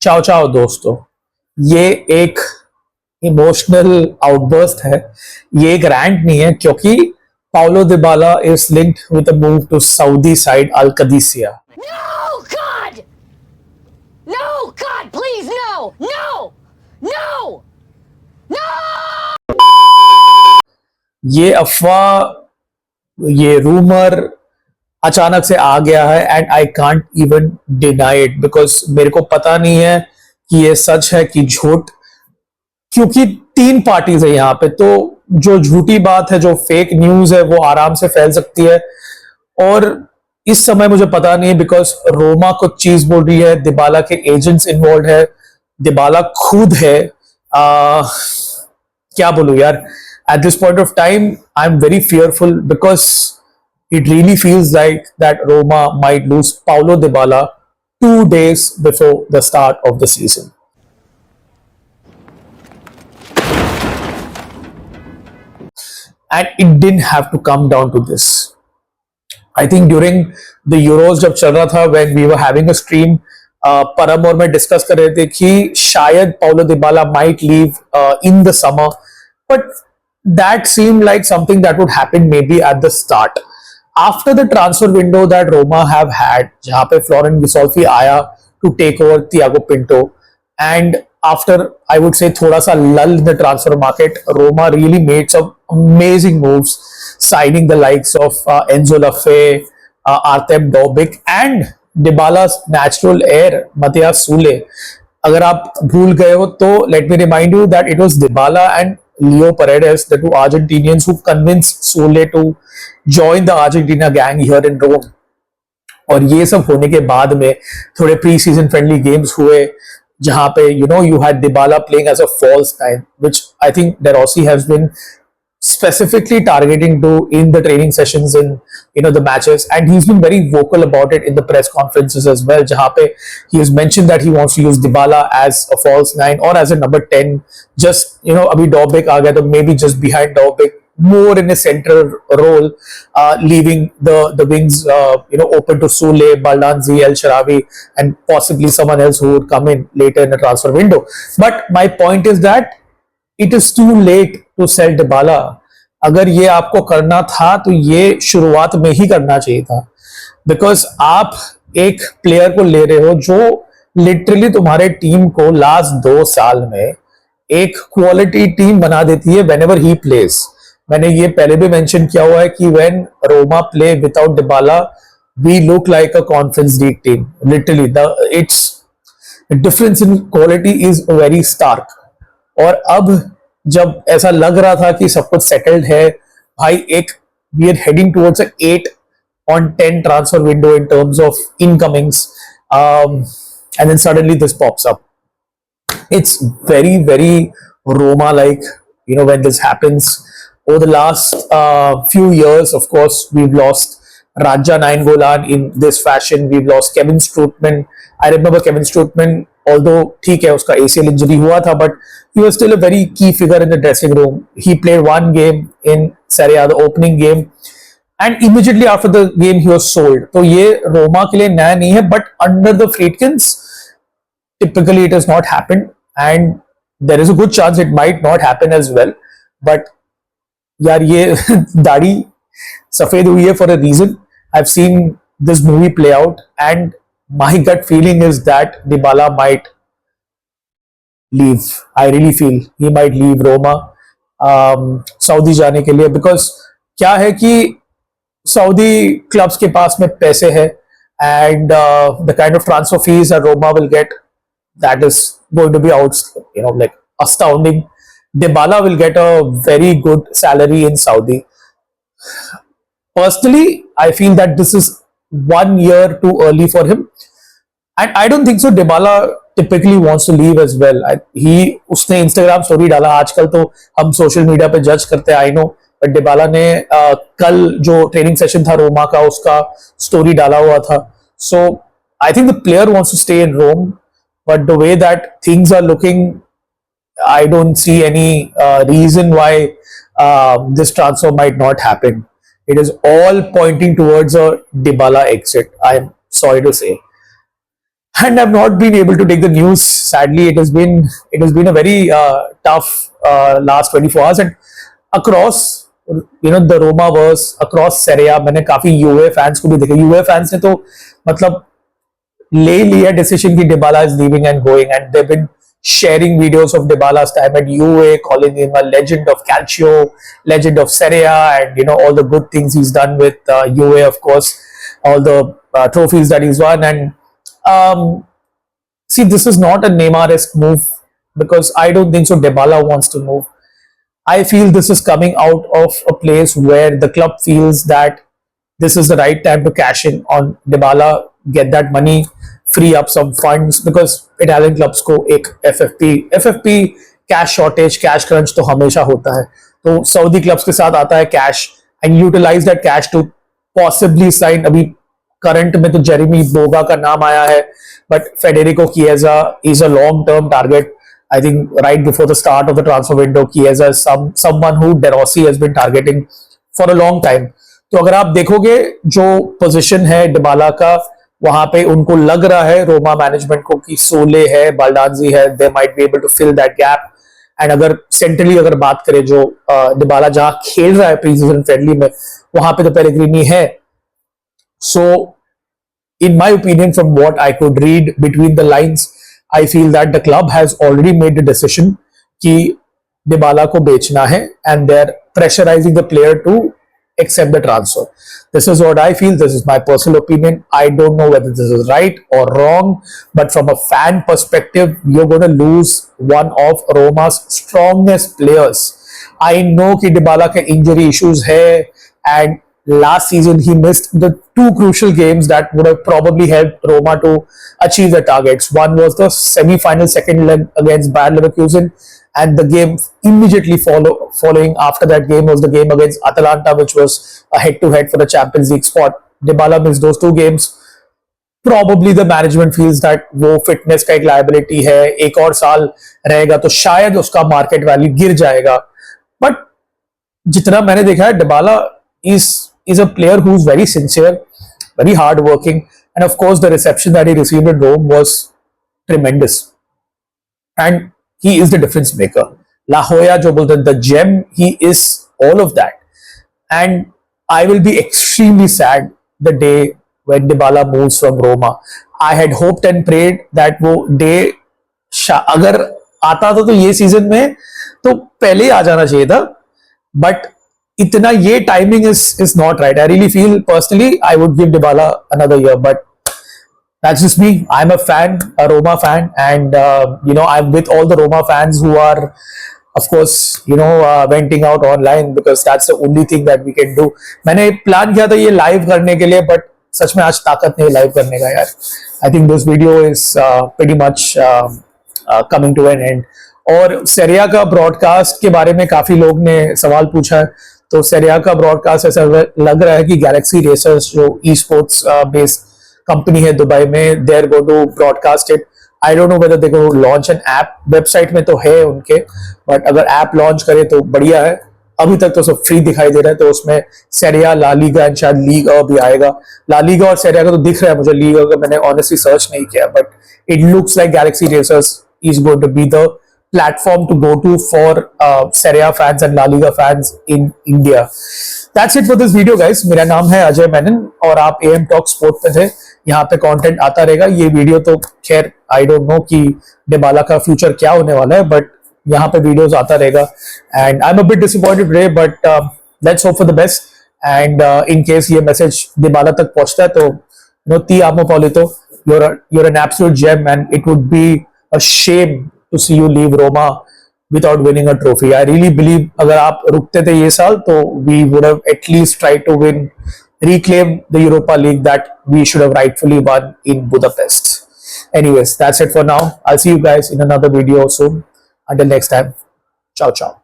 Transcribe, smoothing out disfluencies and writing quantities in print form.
चाओ चाओ दोस्तों, ये एक इमोशनल आउटबर्स्ट है। ये एक रैंट नहीं है क्योंकि Paulo Dybala is linked with a move to Saudi side Al Qadsiah. No, God! No, God, please, no! No! No! No! ये अफवाह, ये रूमर अचानक से आ गया है and I can't even deny it because मेरे को पता नहीं है कि ये सच है कि झूठ, क्योंकि तीन पार्टीज है यहाँ पे। तो जो झूठी बात है, जो फेक न्यूज है, वो आराम से फैल सकती है। और इस समय मुझे पता नहीं बिकॉज रोमा कुछ चीज बोल रही है, दिबाला के एजेंट्स इन्वॉल्व है, दिबाला खुद है। आ, क्या बोलूं यार, at this point of time I am very fearful because it really feels like that Roma might lose Paulo Dybala 2 days before the start of the season. And it didn't have to come down to this. I think during the Euros जब चल रहा था, when we were having a stream, परम और मैं discuss कर रहे थे कि शायद Paulo दिबाला might leave in the summer, but that seemed like something that would happen maybe at the start. After the transfer window that Roma have had, जहां पे Florent Gisolfi आया to take over Thiago Pinto, and after I would say थोड़ा सा lull in the transfer market, Roma really made some amazing moves, signing the likes of Enzo Lafay, Artem Dovbyk, and Dybala's natural heir Matthias Sule. अगर आप भूल गए हो तो let me remind you that it was Dybala and Leo Paredes, the two Argentinians who convinced Sule to join the Argentina gang here in Rome. और ये सब होने के बाद में थोड़े प्री सीजन फ्रेंडली गेम्स हुए जहां पे you had Dybala playing as a false nine, which I think De Rossi has been specifically targeting to in the training sessions in the matches, and he's been very vocal about it in the press conferences as well, jahan pe he has mentioned that he wants to use Dybala as a false nine or as a number 10, just abhi Dovbyk aa gaya to maybe just behind Dovbyk, more in a central role, leaving the wings open to Sule, Baldanzi, El Sharawi, and possibly someone else who would come in later in the transfer window. But my point is that it is too late to sell Dybala. अगर ये आपको करना था तो ये शुरुआत में ही करना चाहिए था, बिकॉज आप एक प्लेयर को ले रहे हो जो लिटरली तुम्हारे टीम को लास्ट 2 साल में एक क्वालिटी टीम बना देती है व्हेनेवर ही प्लेज। मैंने ये पहले भी मेंशन किया हुआ है कि when Roma play without Dybala we look like a conference league team. Literally it's difference in quality is very stark. और अब जब ऐसा लग रहा था कि सब कुछ सेटल्ड है भाई, एक we are heading towards 8-on-10 transfer window in terms of incomings, and then suddenly this pops up. It's very, very Roma like, when this happens. Over the last few years, of course, we've lost Raja Nainggolan in this fashion. We've lost Kevin Strootman. I remember Kevin Strootman, although ठीक है उसका ACL injury हुआ था, but he was still a very key figure in the dressing room. He played one game in Serie A, the opening game, and immediately after the game he was sold. तो ये रोमा के लिए नया नहीं है, but under the Friedkins, typically it has not happened, and there is a good chance it might not happen as well. But यार ये दाढ़ी सफेद हुई है for a reason. I've seen this movie play out, and my gut feeling is that Dybala might leave. I really feel he might leave Roma Saudi जाने के लिए, because क्या है कि सऊदी क्लब्स के पास में पैसे है, and the kind of transfer fees that Roma will get, that is going to be like astounding. Dybala will get a very good salary in Saudi. Personally, I feel that this is 1 year too early for him, and I don't think so Dybala typically wants to leave as well. उसने Instagram story डाला, आजकल तो हम social media पे जज करते हैं, I know, but Dybala ने कल जो ट्रेनिंग सेशन था रोमा का उसका स्टोरी डाला हुआ था. So I think the player wants to stay in Rome, but the way that things are looking, I don't see any reason why this transfer might not happen. It is all pointing towards a Dybala exit, I am sorry to say. and I've not been able to take the news. Sadly, it has been a very tough last 24 hours, and across the Roma verse, across Serie A, मैंने काफी UA fans को भी देखा. UA fans ने तो मतलब ले लिया decision कि Dybala is leaving and going, and they've been sharing videos of Dybala's time at UA, calling him a legend of Calcio, legend of Serie A, and all the good things he's done with UA, of course, all the trophies that he's won. And see, this is not a Neymar-esque move, because I don't think so Dybala wants to move. I feel this is coming out of a place where the club feels that this is the right time to cash in on Dybala, get that money, free up some funds, because Italian clubs को एक FFP cash shortage, cash crunch तो हमेशा होता है. तो Saudi clubs के साथ आता है cash, and utilize that cash to possibly sign. अभी current में तो Jeremy Boga का नाम आया है, but Federico Chiesa is a long-term target. I think right before the start of the transfer window, Chiesa is someone who De Rossi has been targeting for a long time. तो अगर आप देखोगे जो position है Dybala का, वहां पे उनको लग रहा है रोमा मैनेजमेंट को कि सोले है, बाल्डांजी है, they might be able to fill that gap. And अगर सेंट्रली अगर बात करें, जो डिबाला जहां खेल रहा है प्री सीजन फ्रेंडली में, वहां पे तो पेरेग्रिनी है. सो in my opinion, from what I could read between the lines, I feel that the club has already made the decision कि Dybala को बेचना है, and they're pressurizing the player to accept the transfer. This is what I feel. This is my personal opinion. I don't know whether this is right or wrong, but from a fan perspective, you're going to lose one of Roma's strongest players. I know कि Dybala के injury issues है, and last season he missed the two crucial games that would have probably helped Roma to achieve the targets. One was the semi-final second leg against Bayer Leverkusen, and the game immediately following after that game was the game against Atalanta, which was a head-to-head for the Champions League spot. Dybala missed those two games. Probably the management feels that वो fitness का एक liability है, एक और साल रहेगा तो शायद उसका market value गिर जाएगा. But जितना मैंने देखा है, Dybala is a player who's very sincere, very hardworking, and of course the reception that he received in Rome was tremendous. And he is the difference maker. La Joya जो बोलते हैं, the gem, he is all of that. And I will be extremely sad the day when Dybala moves from Roma. I had hoped and prayed that वो day अगर आता था तो ये season में तो पहले ही आ जाना चाहिए था, but इतना ये timing is not right. I really feel personally I would give Dybala another year, but that's just me. I'm a fan, a Roma fan, and I'm with all the Roma fans who are, of course, venting out online, because that's the only thing that we can do. मैंने plan किया था ये live करने के लिए, but सच में आज ताकत नहीं लाइव करने का यार. I think this video is pretty much coming to an end. और सेरिया का ब्रॉडकास्ट के बारे में काफी लोग ने सवाल पूछा है. तो सेरिया का ब्रॉडकास्ट ऐसा लग रहा है कि गैलेक्सी रेसर्स जो ई स्पोर्ट्स बेस्ड कंपनी है दुबई में, they are going to broadcast it. I don't know whether they going to launch an app. Website में तो है उनके, बट अगर ऐप लॉन्च करे तो बढ़िया है. अभी तक तो सब फ्री दिखाई दे रहा है, तो उसमें सेरिया, ला लीगा एंड शायद लीगा भी आएगा. ला लीगा और सेरिया का तो दिख रहा है मुझे. लीगा का मैंने ऑनेस्टली सर्च नहीं किया, but it looks like Galaxy Racers is going to be the platform to go to for Serie A fans and La Liga fans in India. That's it for this video, guys. मेरा नाम है अजय मेनन और आप AM Talk Sport पे थे. यहाँ पे content आता रहेगा. ये वीडियो तो खैर आई डोंट नो कि डिबाला का फ्यूचर क्या होने वाला है, बट यहाँ पे वीडियोस आता रहेगा. And I am a bit disappointed today, but let's hope for the best. And in case ये मैसेज डिबाला तक पहुंचता है तो ती आमो पॉलितो, you're an absolute gem, and it would be a shame to see you leave Roma without winning a trophy. I really believe अगर आप रुकते थे ये साल तो we would have at least tried to reclaim the Europa League that we should have rightfully won in Budapest. Anyways, that's it for now. I'll see you guys in another video soon. Until next time, ciao ciao.